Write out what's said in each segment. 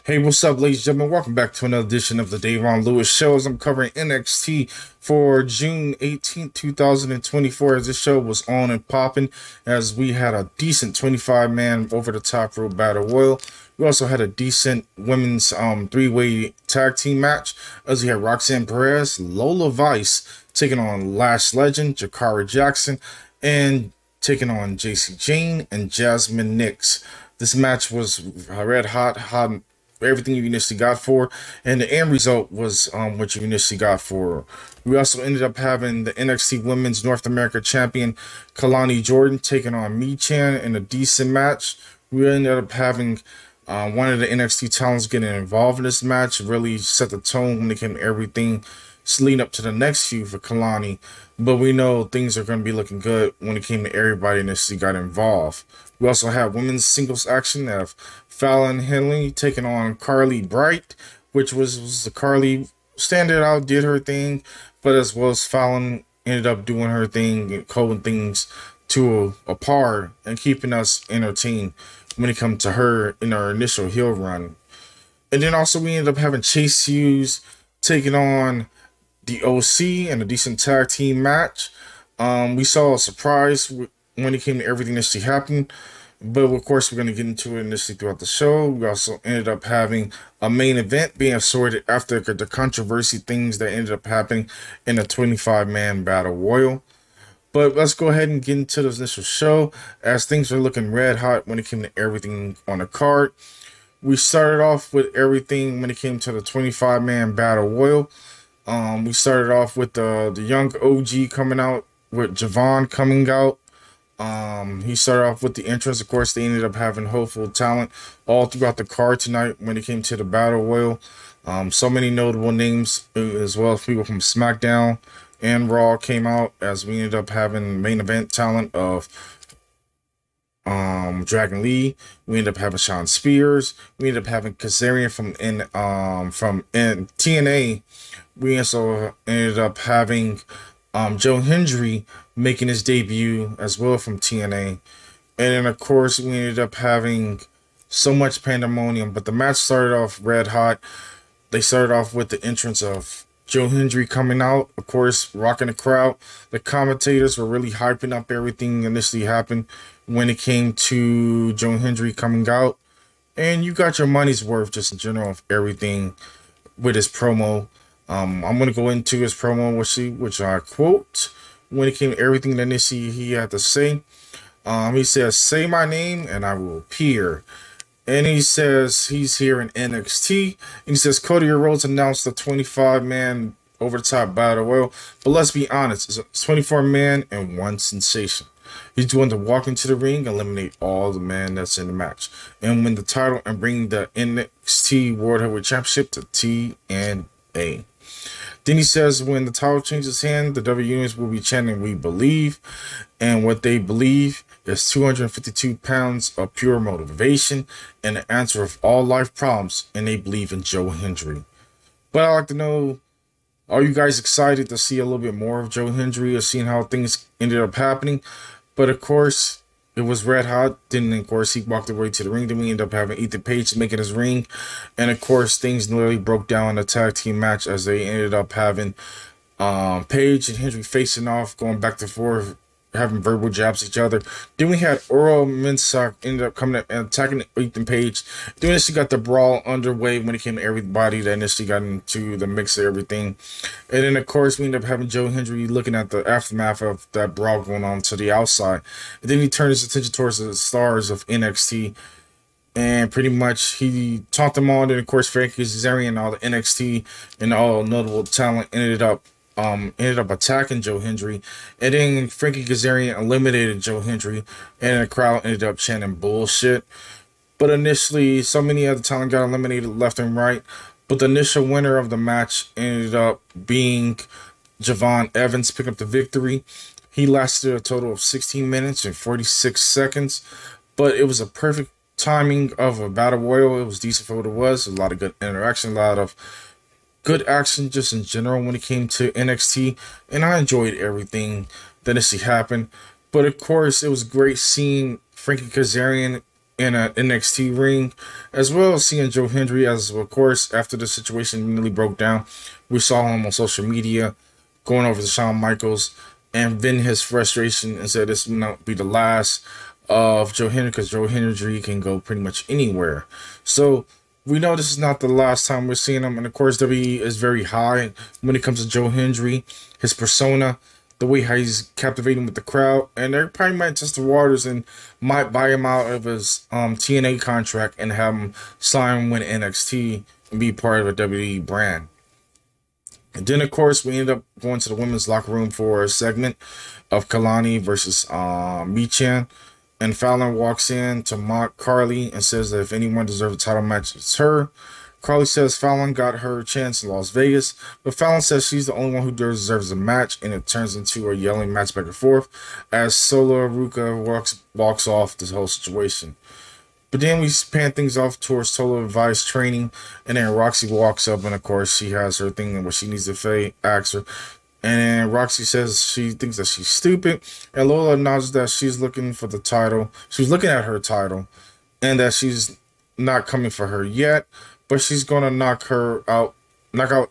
Hey, what's up, ladies and gentlemen? Welcome back to another edition of the Davon Lewis Show as I'm covering NXT for June 18th, 2024, as this show was on and popping as we had a decent 25-man over-the-top rope battle royal. We also had a decent women's three-way tag team match as we had Roxanne Perez, Lola Vice taking on Lash Legend, Jakara Jackson, and taking on JC Jane and Jasmine Nix. This match was red hot, everything you initially got for, and the end result was what you initially got for. We also ended up having the NXT Women's North America Champion Kalani Jordan taking on Michan in a decent match. We ended up having one of the NXT talents getting involved in this match, really set the tone when it came to everything leading up to the next feud for Kalani. But we know things are going to be looking good when it came to everybody initially got involved. We also have women's singles action of Fallon Henley taking on Carly Bright, which was the Carly standard out, did her thing, but as well as Fallon ended up doing her thing and holding things to a par and keeping us entertained when it comes to her in our initial heel run. And then also we ended up having Chase Hughes taking on the OC in a decent tag team match. We saw a surprise when it came to everything that happened, but of course we're going to get into it initially throughout the show. We also ended up having a main event being sorted after the controversy things that ended up happening in a 25-man battle royal. But let's go ahead and get into this initial show as things are looking red hot when it came to everything on the card. We started off with everything when it came to the 25-man battle royal. We started off with the young OG coming out, with Javon coming out. He started off with the entrance. Of course, they ended up having hopeful talent all throughout the card tonight when it came to the battle royal. So many notable names as well as people from SmackDown and Raw came out as we ended up having main event talent of Dragon Lee. We ended up having Shawn Spears. We ended up having Kazarian from TNA. We also ended up having Joe Hendry making his debut as well from TNA. And then, of course, we ended up having so much pandemonium. But the match started off red hot. They started off with the entrance of Joe Hendry coming out, of course, rocking the crowd. The commentators were really hyping up everything initially happened when it came to Joe Hendry coming out. And you got your money's worth just in general of everything with his promo. I'm going to go into his promo, which I quote, when it came to everything that he had to say. He says, "Say my name and I will appear." And he says he's here in NXT. And he says Cody Rhodes announced the 25-man over-the-top battle royal. But let's be honest, it's 24-man and one sensation. He's going to walk into the ring, eliminate all the men that's in the match, and win the title and bring the NXT World Heavyweight Championship to TNA. Then he says when the title changes hands, the W Unions will be chanting "We Believe," and what they believe is 252 pounds of pure motivation and the answer of all life problems, and they believe in Joe Hendry. But I'd like to know, are you guys excited to see a little bit more of Joe Hendry or seeing how things ended up happening? But of course, it was red hot. Then, of course, he walked away to the ring. Then we ended up having Ethan Page making his ring. And, of course, things literally broke down in the tag team match as they ended up having Page and Hendry facing off, going back and forth, having verbal jabs at each other. Then we had Earl Minsock ended up coming up and attacking Ethan Page. Then initially got the brawl underway when it came to everybody that initially got into the mix of everything. And then, of course, we ended up having Joe Hendry looking at the aftermath of that brawl going on to the outside. And then he turned his attention towards the stars of NXT. And pretty much he taught them all. Then, of course, Frankie Kazarian and all the NXT and all notable talent ended up attacking Joe Hendry, and then Frankie Kazarian eliminated Joe Hendry, and the crowd ended up chanting bullshit. But initially, so many other talent got eliminated left and right, but the initial winner of the match ended up being Javon Evans, picking up the victory. He lasted a total of 16 minutes and 46 seconds, but it was a perfect timing of a battle royal. It was decent for what it was. A lot of good interaction, a lot of good action just in general when it came to NXT, and I enjoyed everything that happened. But of course, it was great seeing Frankie Kazarian in an NXT ring, as well as seeing Joe Hendry, as of course, after the situation nearly broke down, we saw him on social media going over to Shawn Michaels and venting his frustration and said this will not be the last of Joe Hendry because Joe Hendry can go pretty much anywhere. So we know this is not the last time we're seeing him, and of course WWE is very high when it comes to Joe Hendry, his persona, the way how he's captivating with the crowd, and they probably might test the waters and might buy him out of his TNA contract and have him sign with NXT and be part of a WWE brand. And then, of course, we ended up going to the women's locker room for a segment of Kalani versus Michin. And Fallon walks in to mock Carly and says that if anyone deserves a title match, it's her. Carly says Fallon got her chance in Las Vegas, but Fallon says she's the only one who deserves a match, and it turns into a yelling match back and forth as Sola Ruka walks off this whole situation. But then we pan things off towards Total Advice training, and then Roxy walks up, and of course she has her thing where she needs to ask her. And then Roxy says she thinks that she's stupid, and Lola acknowledges that she's looking for the title. She's looking at her title, and that she's not coming for her yet, but she's gonna knock out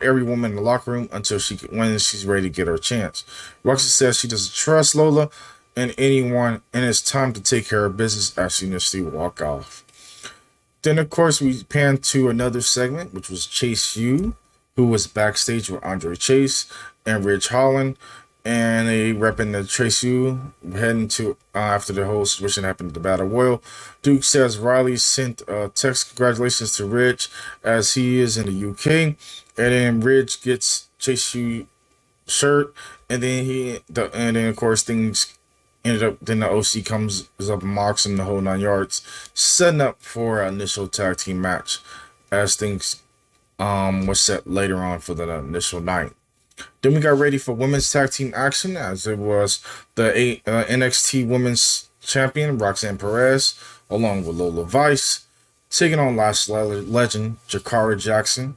every woman in the locker room until when she's ready to get her chance. Roxy says she doesn't trust Lola and anyone, and it's time to take care of business as she initially walk off. Then, of course, we pan to another segment, which was Chase U, who was backstage with Andre Chase and Ridge Holland, and they repping the Chase U, heading to after the whole situation happened at the Battle Royal. Duke says Riley sent a text congratulations to Ridge as he is in the UK, and then Ridge gets Chase U shirt, and then of course things ended up. Then the OC comes up and mocks him the whole 9 yards, setting up for an initial tag team match as things was set later on for the initial night. Then we got ready for women's tag team action, as it was the NXT Women's Champion Roxanne Perez, along with Lola Vice, taking on Last Legend Jakara Jackson,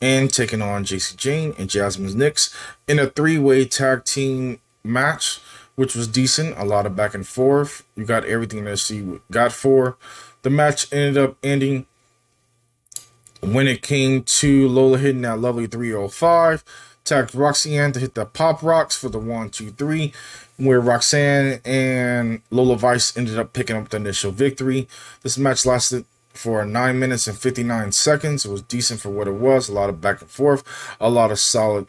and taking on Jacy Jayne and Jasmine Nix in a three-way tag team match, which was decent. A lot of back and forth. You got everything that she got for. The match ended up ending when it came to Lola hitting that lovely 305. Tagged Roxanne to hit the pop rocks for the 1, 2, 3, where Roxanne and Lola Vice ended up picking up the initial victory. This match lasted for 9 minutes and 59 seconds. It was decent for what it was. A lot of back and forth, a lot of solid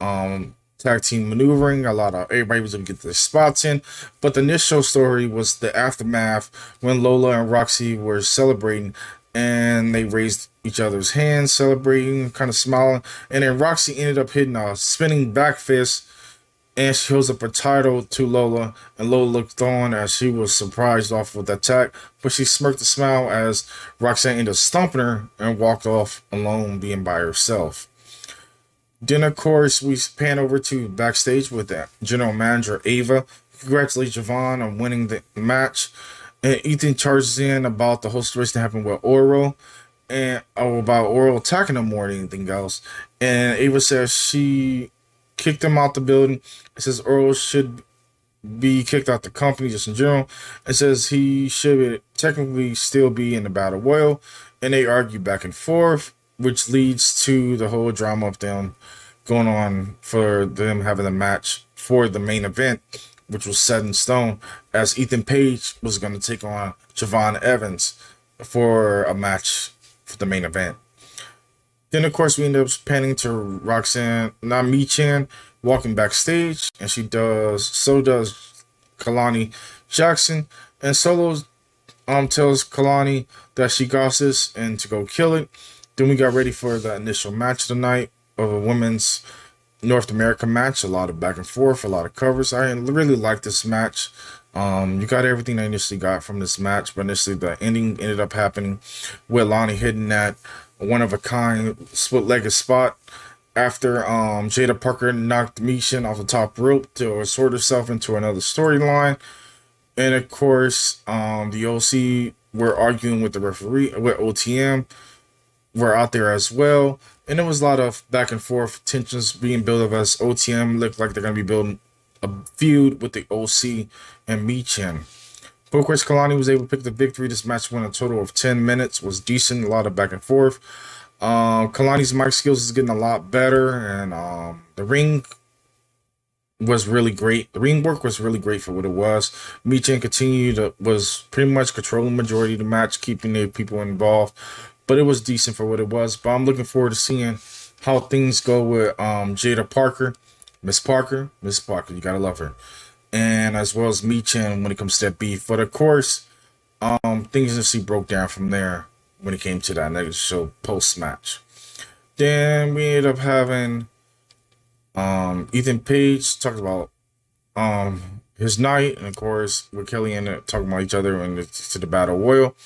tag team maneuvering, a lot of everybody was able to get their spots in. But the initial story was the aftermath when Lola and Roxy were celebrating, and they raised each other's hands, celebrating, kind of smiling. And then Roxy ended up hitting a spinning back fist, and she holds up a title to Lola. And Lola looked on as she was surprised off with the attack, but she smirked a smile as Roxanne ended up stomping her and walked off alone, being by herself. Then, of course, we pan over to backstage with the general manager, Ava. Congratulate Javon on winning the match. And Ethan charges in about the whole situation that happened with Oro, and about Oro attacking him more than anything else. And Ava says she kicked him out the building. It says Oro should be kicked out the company just in general. It says he should technically still be in the Battle Royal. And they argue back and forth, which leads to the whole drama of them going on for them having a match for the main event, which was set in stone, as Ethan Page was going to take on Javon Evans for a match for the main event. Then, of course, we end up panning to Roxanne Michin walking backstage, and so does Kalani Jackson. And Solo tells Kalani that she got this and to go kill it. Then we got ready for the initial match of the night of a women's North America match. A lot of back and forth, a lot of covers. I really like this match. You got everything I initially got from this match, but initially the ending ended up happening with Lonnie hitting that one-of-a-kind split-legged spot after Jada Parker knocked Michin off the top rope to sort herself into another storyline. And of course, the OC were arguing with the referee, with OTM, were out there as well. And there was a lot of back and forth tensions being built up as OTM looked like they're going to be building a feud with the OC and Michin. But of course, Kalani was able to pick the victory. This match went a total of 10 minutes. Was decent, a lot of back and forth. Kalani's mic skills is getting a lot better, and the ring was really great. The ring work was really great for what it was. Michin was pretty much controlling the majority of the match, keeping the people involved, but it was decent for what it was. But I'm looking forward to seeing how things go with Jada Parker, Miss Parker, you gotta love her, and as well as Michin when it comes to that beef. But of course, things just broke down from there when it came to that next show post match. Then we ended up having Ethan Page talked about his night, and of course with Kelly and talking about each other and to the Battle Royal.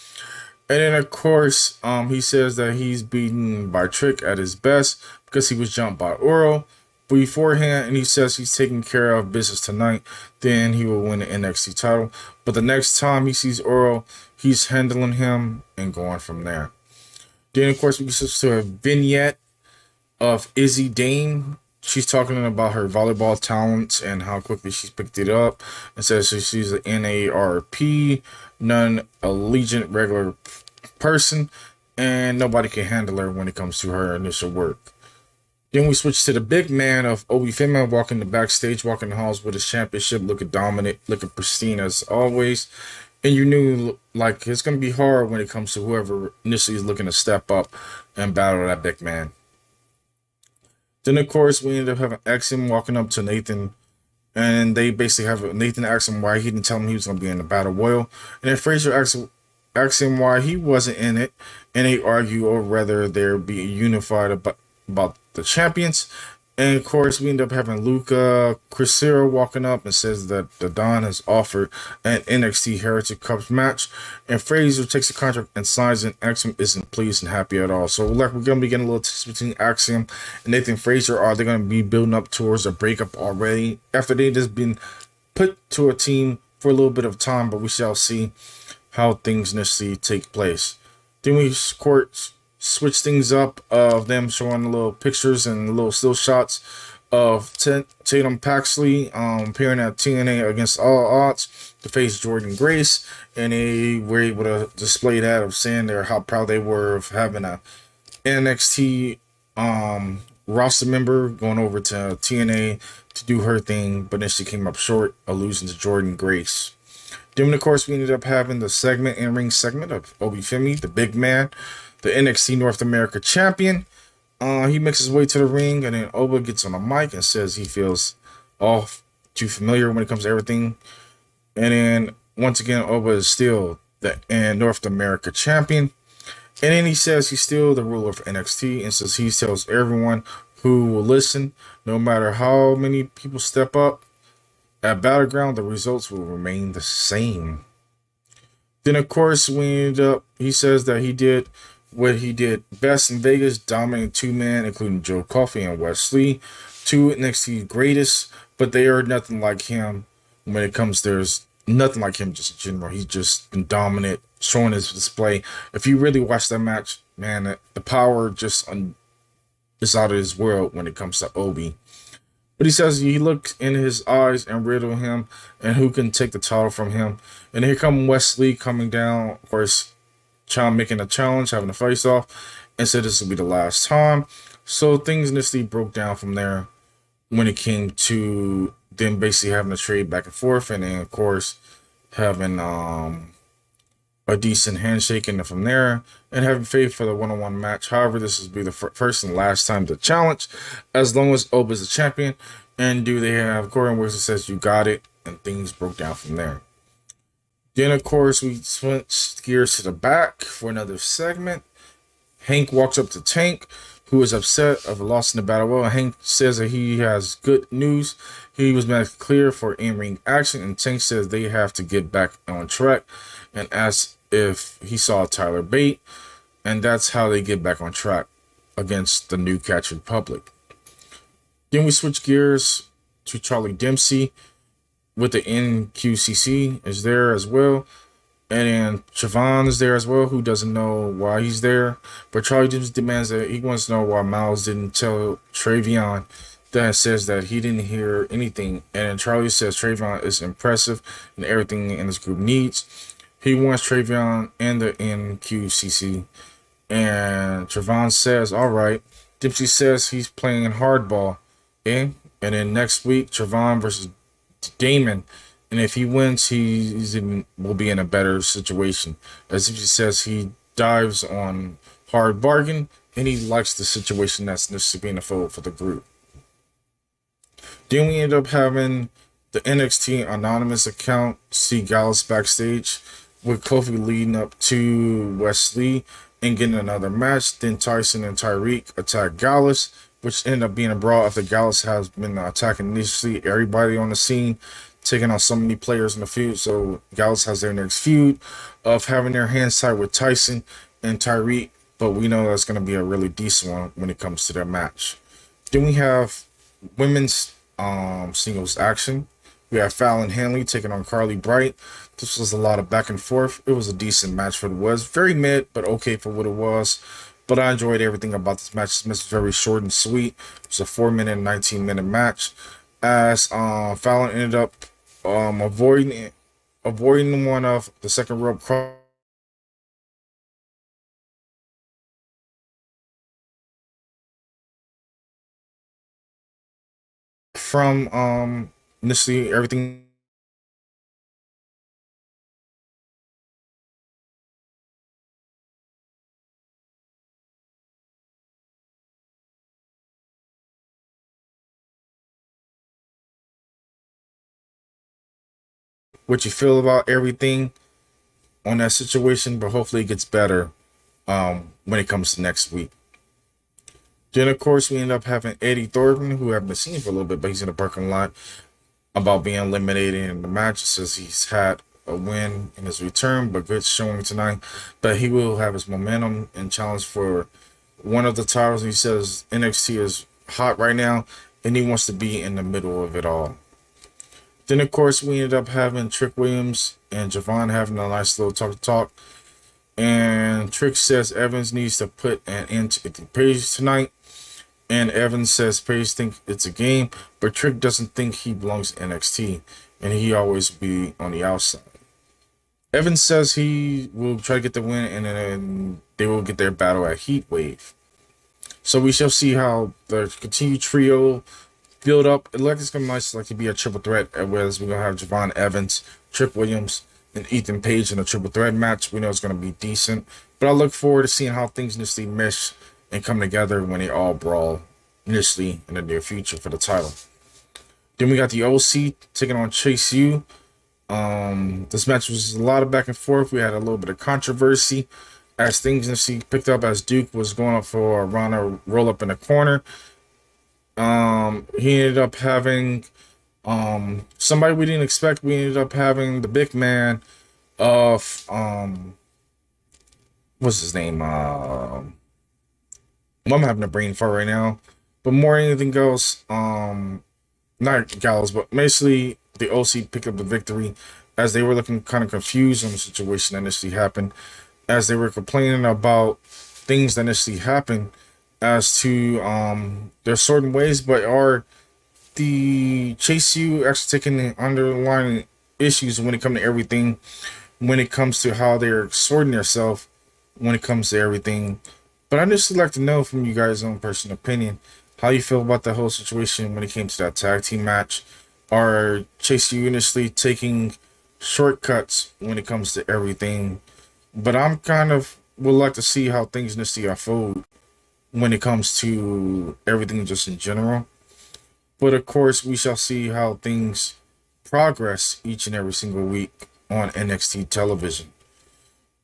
And then of course he says that he's beaten by Trick at his best because he was jumped by Oro beforehand, and he says he's taking care of business tonight, then he will win the NXT title. But the next time he sees Oro, he's handling him and going from there. Then of course we switch to a vignette of Izzy Dane. She's talking about her volleyball talents and how quickly she's picked it up, and says she's an NARP, non-allegiant regular person, and nobody can handle her when it comes to her initial work. Then we switch to the big man of Obi Femi walking the backstage, walking the halls with his championship, looking dominant, looking pristine as always. And you knew like it's going to be hard when it comes to whoever initially is looking to step up and battle that big man. Then, of course, we ended up having Axiom walking up to Nathan, and they basically have Nathan ask him why he didn't tell him he was going to be in the Battle Royal. And then Fraser asked him why he wasn't in it, and they argue over whether they'll be unified about the champions. And of course, we end up having Luca Crisero walking up and says that the Don has offered an NXT Heritage Cup match. And Fraser takes the contract and signs it. Axiom isn't pleased and happy at all. So like we're going to be getting a little twist between Axiom and Nathan Fraser. Are they going to be building up towards a breakup already after they just been put to a team for a little bit of time? But we shall see how things initially take place. Then we switch things up of them showing little pictures and little still shots of Tatum Paxley appearing at TNA against all odds to face Jordynne Grace, and they were able to display that of saying how proud they were of having a NXT roster member going over to TNA to do her thing, but then she came up short of losing to Jordynne Grace. Then of course we ended up having the in-ring segment of Obi Femi, the big man, the NXT North America champion. He makes his way to the ring, and then Oba gets on the mic and says he feels all too familiar when it comes to everything. And then once again, Oba is still the North America champion. And then he says he's still the ruler of NXT, and says he tells everyone who will listen, no matter how many people step up at Battleground, the results will remain the same. Then of course he says that he did what he did best in Vegas, dominating two-man, including Joe Coffey and Wes Lee, two NXT greatest, but they are nothing like him when it comes, there's nothing like him just in general. He's just been dominant, showing his display. If you really watch that match, man, the power just is out of this world when it comes to Obi. But he says he looked in his eyes and riddle him, and who can take the title from him. And here come Wes Lee coming down, of course, making a challenge, having a face off, and said this will be the last time. So things initially broke down from there when it came to them basically having a trade back and forth, and then of course having a decent handshake, and then from there and having faith for the one-on-one match. However, this will be the first and last time to challenge, as long as Oba is the champion. And do they have Gordon Wilson says you got it, and things broke down from there. Then, of course, we switched gears to the back for another segment. Hank walks up to Tank, who is upset of a loss in the battle. Well, Hank says that he has good news. He was made clear for in-ring action, and Tank says they have to get back on track and asks if he saw Tyler Bate, and that's how they get back on track against the New Catch Republic. Then we switch gears to Charlie Dempsey with the NQCC is there as well. And then Siobhan is there as well, who doesn't know why he's there. But Charlie Dempsey demands that he wants to know why Miles didn't tell Travion that says that he didn't hear anything. And then Charlie says Trayvon is impressive and everything in this group needs. He wants Trayvon and the NQCC. And Trayvon says, all right. Dipsy says he's playing hardball. And then next week, Trayvon versus Damon. And if he wins, will be in a better situation. As Dipsy says, he dives on hard bargain, and he likes the situation that's necessarily being a fold for the group. Then we end up having the NXT anonymous account see Gallus backstage with Kofi leading up to Wesley and getting another match. Then Tyson and Tyreek attack Gallus, which ended up being a brawl after Gallus has been attacking initially everybody on the scene, taking on so many players in the feud. So Gallus has their next feud of having their hands tied with Tyson and Tyreek, but we know that's going to be a really decent one when it comes to their match. Then we have women's singles action. We have Fallon Henley taking on Carly Bright. This was a lot of back and forth. It was a decent match for what it was. Very mid, but okay for what it was. But I enjoyed everything about this match. This match was very short and sweet. It was a 4-minute and 19-minute match. As Fallon ended up avoiding one of the second rope cross from initially everything what you feel about everything on that situation, but hopefully it gets better when it comes to next week. Then of course we end up having Eddie Thornton, who I've been seeing for a little bit, but he's in the parking lot about being eliminated in the match. It says he's had a win in his return, but good showing tonight. But he will have his momentum and challenge for one of the titles. He says NXT is hot right now, and he wants to be in the middle of it all. Then, of course, we ended up having Trick Williams and Javon having a nice little talk. And Trick says Evans needs to put an end to Page tonight. And Evans says Page thinks it's a game, but Trick doesn't think he belongs to NXT, and he always be on the outside. Evans says he will try to get the win, and then they will get their battle at Heat Wave. So we shall see how the continued trio build up. It's gonna be nice to be a triple threat, whereas we're gonna have Javon Evans, Trick Williams, and Ethan Page in a triple threat match. We know it's gonna be decent, but I look forward to seeing how things initially mesh and come together when they all brawl initially in the near future for the title. Then we got the OC taking on Chase U. This match was a lot of back and forth. We had a little bit of controversy as things initially picked up as Duke was going up for a Rana roll up in the corner. He ended up having somebody we didn't expect. We ended up having the big man of what's his name? I'm having a brain fart right now. But more than anything else, not Gallows, but basically the OC picked up the victory as they were looking kind of confused on the situation that initially happened, as they were complaining about things that initially happened as to there's certain ways, but are the Chase U actually taking the underlying issues when it comes to everything, when it comes to how they're sorting themselves, when it comes to everything. But I'd just like to know from you guys' own personal opinion how you feel about the whole situation when it came to that tag team match. Are Chase U initially taking shortcuts when it comes to everything? But I'm kind of would like to see how things initially unfold when it comes to everything just in general. But of course, we shall see how things progress each and every single week on NXT television.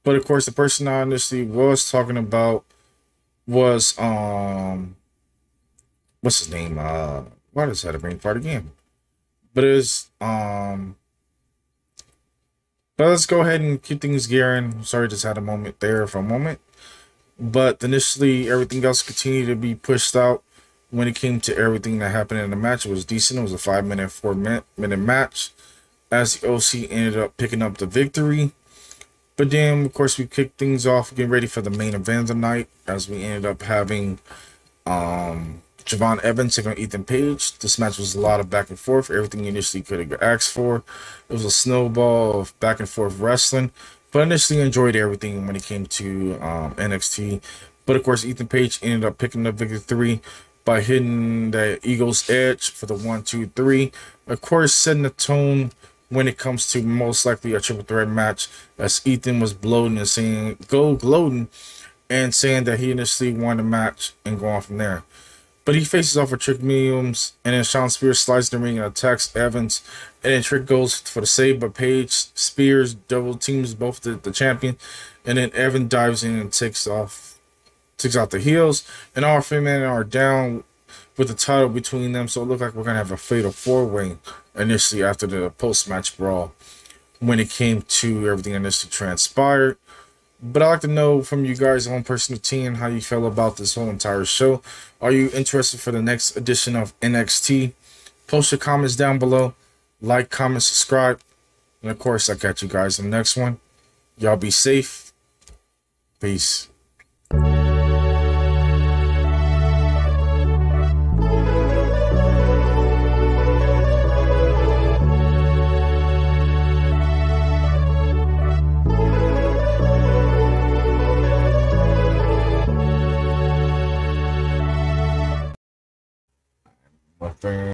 But of course, the person I initially was talking about was what's his name? Why does that have a brain fart again? But but let's go ahead and keep things gearing. Sorry, just had a moment there for a moment. But initially, everything else continued to be pushed out when it came to everything that happened in the match. It was decent. It was a 5-minute, 4-minute match, as the OC ended up picking up the victory. But then, of course, we kicked things off, getting ready for the main event of the night, as we ended up having Javon Evans taking on Ethan Page. This match was a lot of back and forth, everything you initially could have asked for. It was a snowball of back and forth wrestling, but initially enjoyed everything when it came to NXT. But of course, Ethan Page ended up picking up victory by hitting the Eagle's Edge for the 1, 2, 3. Of course, setting the tone when it comes to most likely a triple threat match, as Ethan was bloating and saying, go gloating, and saying that he initially won the match and go on from there. But he faces off with Trick Williams, and then Shawn Spears slides the ring and attacks Evans, and then Trick goes for the save, but Page Spears double teams both the champion, and then Evan dives in and takes out the heels, and all three men are down with the title between them. So it looked like we're gonna have a fatal 4-way initially after the post-match brawl when it came to everything initially transpired. But I'd like to know from you guys, on personal team, how you feel about this whole entire show. Are you interested for the next edition of NXT? Post your comments down below. Like, comment, subscribe. And of course, I'll catch you guys in the next one. Y'all be safe. Peace. My friend.